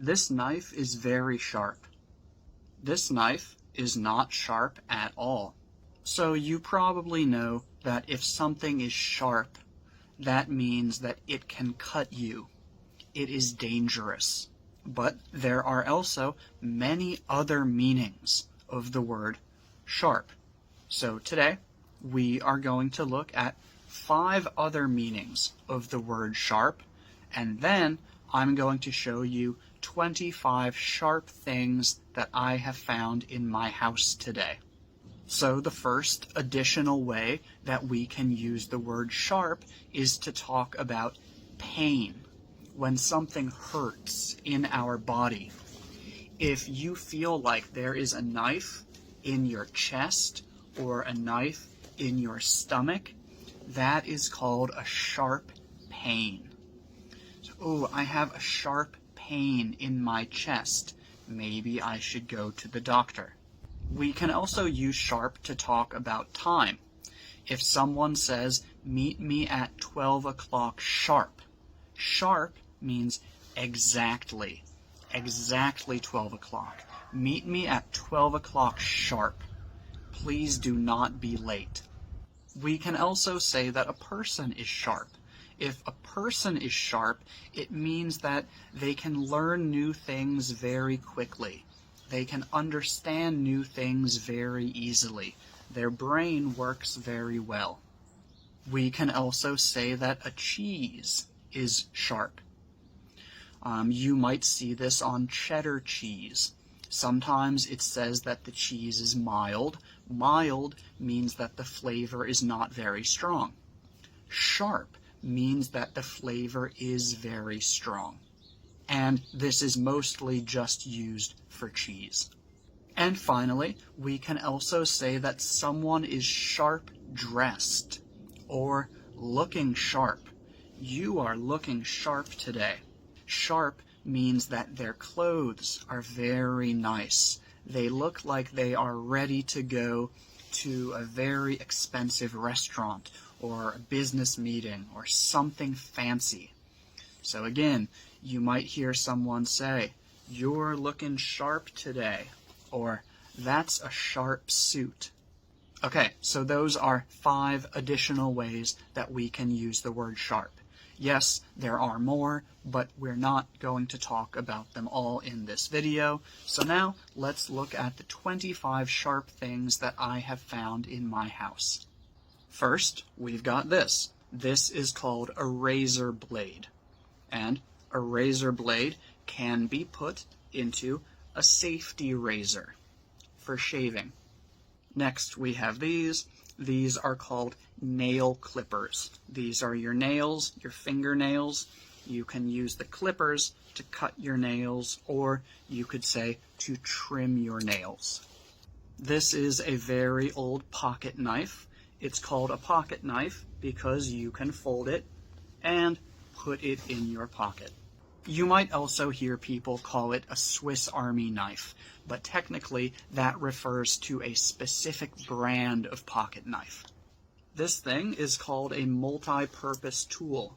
This knife is very sharp. This knife is not sharp at all. So you probably know that if something is sharp, that means that it can cut you. It is dangerous. But there are also many other meanings of the word sharp. So today, we are going to look at 5 other meanings of the word sharp, and then I'm going to show you 25 sharp things that I have found in my house today. So the first additional way that we can use the word sharp is to talk about pain. When something hurts in our body. If you feel like there is a knife in your chest or a knife in your stomach, that is called a sharp pain. So, oh, I have a sharp pain in my chest. Maybe I should go to the doctor. We can also use sharp to talk about time. If someone says, meet me at 12 o'clock sharp, sharp means exactly 12 o'clock. Meet me at 12 o'clock sharp. Please do not be late. We can also say that a person is sharp. If a person is sharp, it means that they can learn new things very quickly. They can understand new things very easily. Their brain works very well. We can also say that a cheese is sharp. You might see this on cheddar cheese. Sometimes it says that the cheese is mild. Mild means that the flavor is not very strong. Sharp means that the flavor is very strong. And this is mostly just used for cheese. And finally, we can also say that someone is sharp dressed or looking sharp. You are looking sharp today. Sharp means that their clothes are very nice. They look like they are ready to go to a very expensive restaurant or a business meeting or something fancy. So again, you might hear someone say, "You're looking sharp today," or "That's a sharp suit." Okay, so those are 5 additional ways that we can use the word sharp. Yes, there are more, but we're not going to talk about them all in this video. So now, let's look at the 25 sharp things that I have found in my house. First, we've got this. This is called a razor blade. And a razor blade can be put into a safety razor for shaving. Next, we have these. These are called nail clippers. These are your nails, your fingernails. You can use the clippers to cut your nails, or you could say to trim your nails. This is a very old pocket knife. It's called a pocket knife because you can fold it and put it in your pocket. You might also hear people call it a Swiss Army knife, but technically that refers to a specific brand of pocket knife. This thing is called a multi-purpose tool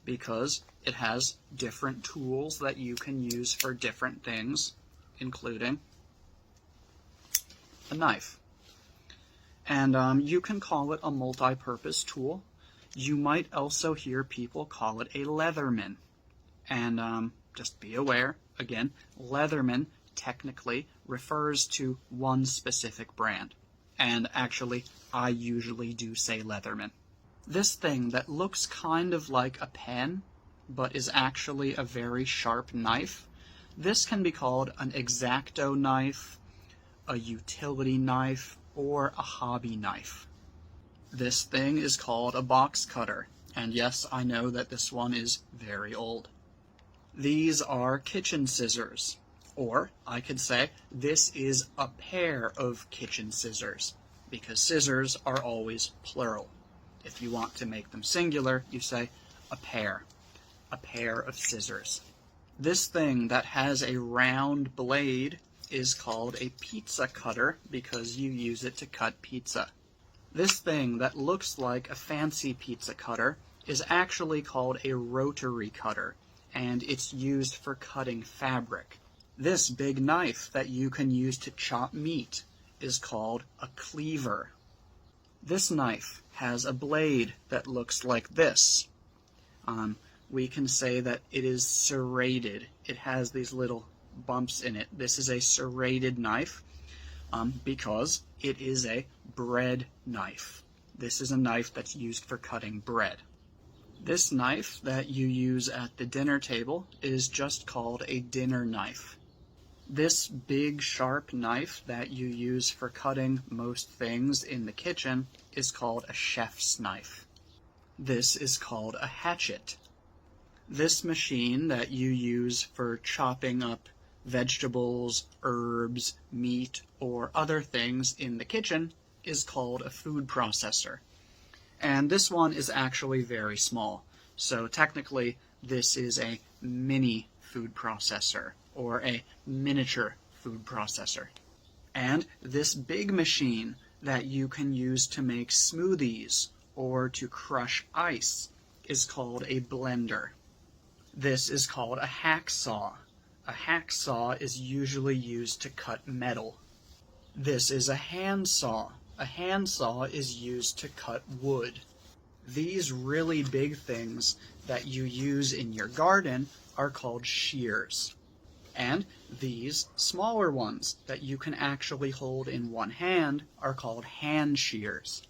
because it has different tools that you can use for different things, including a knife. And you can call it a multi-purpose tool. You might also hear people call it a Leatherman. And just be aware, again, Leatherman technically refers to one specific brand. And actually, I usually do say Leatherman. This thing that looks kind of like a pen, but is actually a very sharp knife, this can be called an X-Acto knife, a utility knife, or a hobby knife. This thing is called a box cutter. And yes, I know that this one is very old. These are kitchen scissors, or I could say this is a pair of kitchen scissors, because scissors are always plural. If you want to make them singular, you say a pair of scissors. This thing that has a round blade is called a pizza cutter because you use it to cut pizza. This thing that looks like a fancy pizza cutter is actually called a rotary cutter. and it's used for cutting fabric. This big knife that you can use to chop meat is called a cleaver. This knife has a blade that looks like this. We can say that it is serrated. It has these little bumps in it. This is a serrated knife because it is a bread knife. This is a knife that's used for cutting bread. This knife that you use at the dinner table is just called a dinner knife. This big sharp knife that you use for cutting most things in the kitchen is called a chef's knife. This is called a hatchet. This machine that you use for chopping up vegetables, herbs, meat, or other things in the kitchen is called a food processor. And this one is actually very small. So technically, this is a mini food processor, or a miniature food processor. And this big machine that you can use to make smoothies or to crush ice is called a blender. This is called a hacksaw. A hacksaw is usually used to cut metal. This is a handsaw. A handsaw is used to cut wood. These really big things that you use in your garden are called shears. And these smaller ones that you can actually hold in one hand are called hand shears.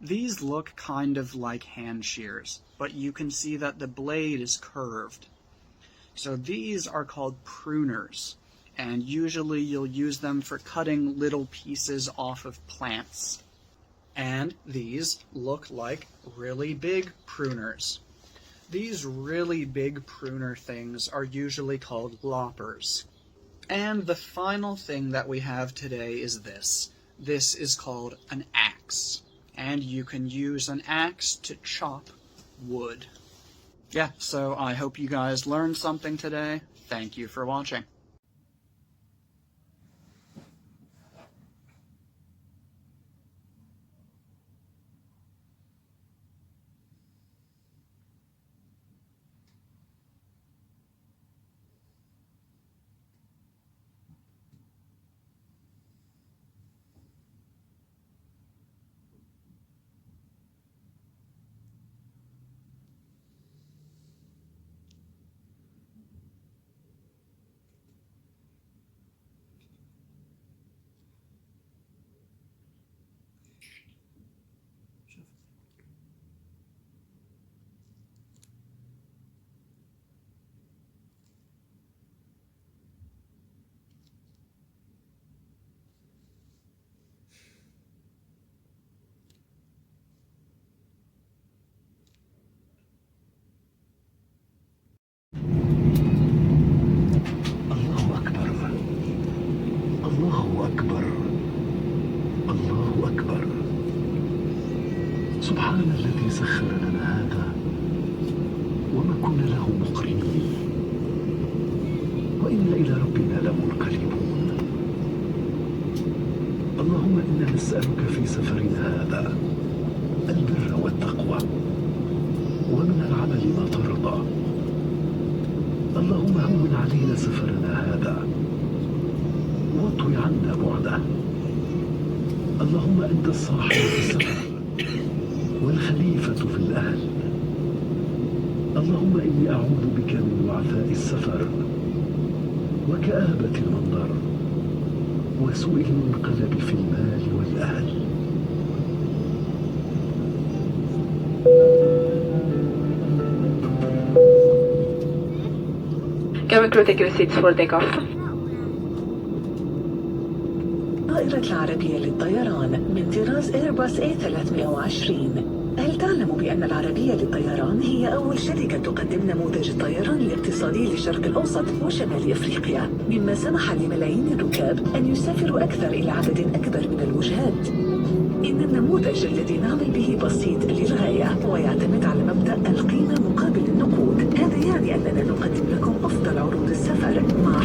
These look kind of like hand shears, but you can see that the blade is curved. So these are called pruners, and usually you'll use them for cutting little pieces off of plants. And these look like really big pruners. These really big pruner things are usually called loppers. And the final thing that we have today is this. This is called an axe. And you can use an axe to chop wood. Yeah, so I hope you guys learned something today. Thank you for watching. سبحان الذي سخر لنا هذا وما كنا له مقرنين وإنا إلى ربنا لمنقلبون. اللهم إنا نسألك في سفرنا هذا البر والتقوى ومن العمل ما ترضى. اللهم هون علينا سفرنا هذا واطوي عنا بعده. اللهم أنت الصاحب في السفر والخليفة في الأهل. اللهم إني أعوذ بك من وعثاء السفر وكآبة المنظر وسوء المنقلب في المال والأهل. Can we take receipts for the off? طائرة العربية للطيران من طراز إيرباص A320. هل تعلم بأن العربية للطيران هي أول شركة تقدم نموذج الطيران الاقتصادي للشرق الأوسط وشمال أفريقيا، مما سمح لملايين الركاب أن يسافروا أكثر إلى عدد أكبر من الوجهات؟ إن النموذج الذي نعمل به بسيط للغاية ويعتمد على مبدأ القيمة مقابل النقود. هذا يعني أننا نقدم لكم أفضل عروض السفر مع